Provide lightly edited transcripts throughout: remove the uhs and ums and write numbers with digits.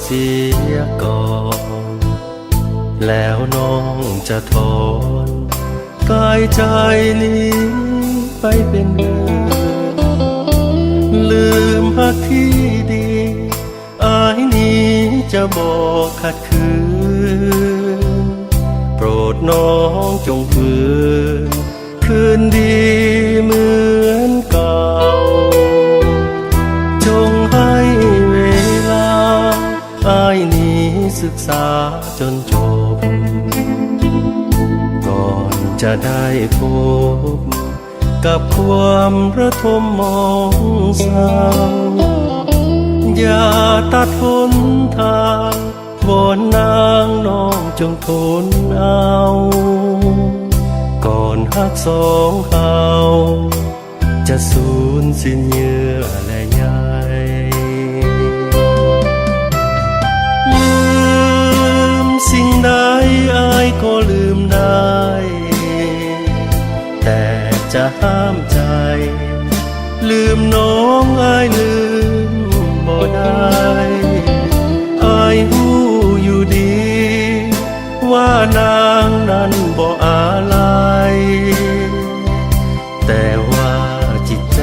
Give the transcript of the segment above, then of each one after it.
เสียก่อนแล้วน้องจะถอนกายใจนี้ไปเป็นเดิมลืมหักที่ดีอายนี้จะบอกขัดขืนโปรดน้องจงฝืนคืนดีเหมือนเก่าจงให้เวลาอายนี้ศึกษาจนจบก่อนจะได้พบกับความระทมมองเศร้าอย่าตัดหนทางวอนนางน้องจงทนเอาก่อนหักสองเขาจะสูญสิ้นเยื่อและใยลืมสิ่งใดอายก็ลืมได้แต่จะห้ามใจลืมน้องอายลืมบ่ได้อายหู้อยู่ดีว่านางนั้นบ่อาลัยแต่ว่าจิตใจ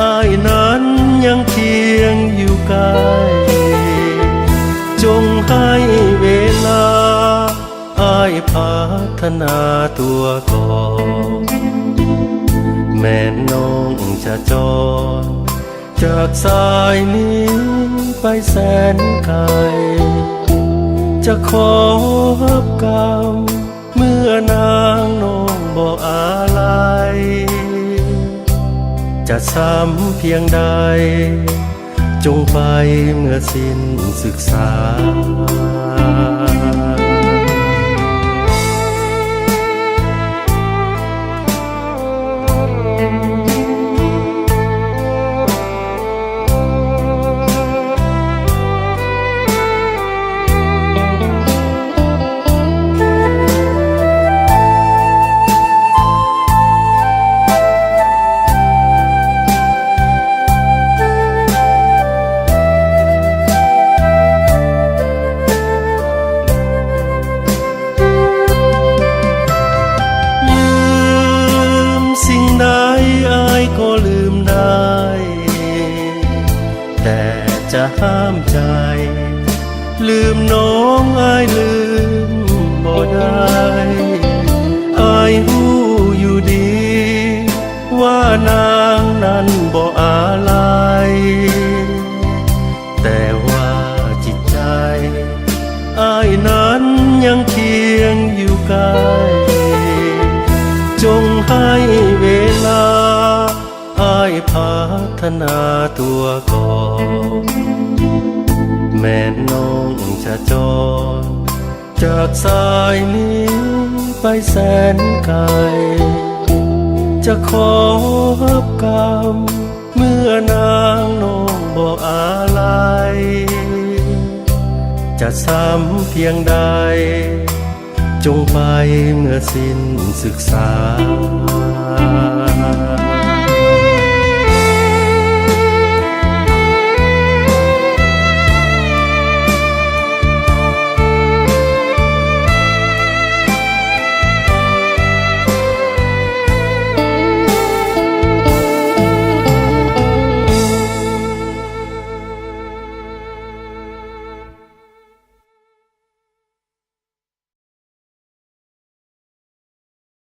อายนั้นยังเคียงอยู่ใกล้จงให้เวลาอายพัฒนาตัวก่อนแม่น้องจะจรจากสายนี้ไปแสนไกลจะขอรับกรรมเมื่อนางน้องบ่อาลัยจะซ้ำเพียงใดจงไปเมื่อสิ้นศึกษาก็ลืมได้แต่จะห้ามใจลืมน้องอายลืมบ่ได้อายหู้อยู่ดีว่านางนั้นบ่อาลัยแต่ว่าจิตใจอายนั้นยังเคียงอยู่ใกล้จงให้เวลาอายพัฒนาตัวก่อนแม่น้องจะจรจากสายนี้ไปแสนไกลจะขอรับกรรมเมื่อนางน้องบ่อาลัยจะซ้ำเพียงใดจงไปเมื่อสิ้นศึกษา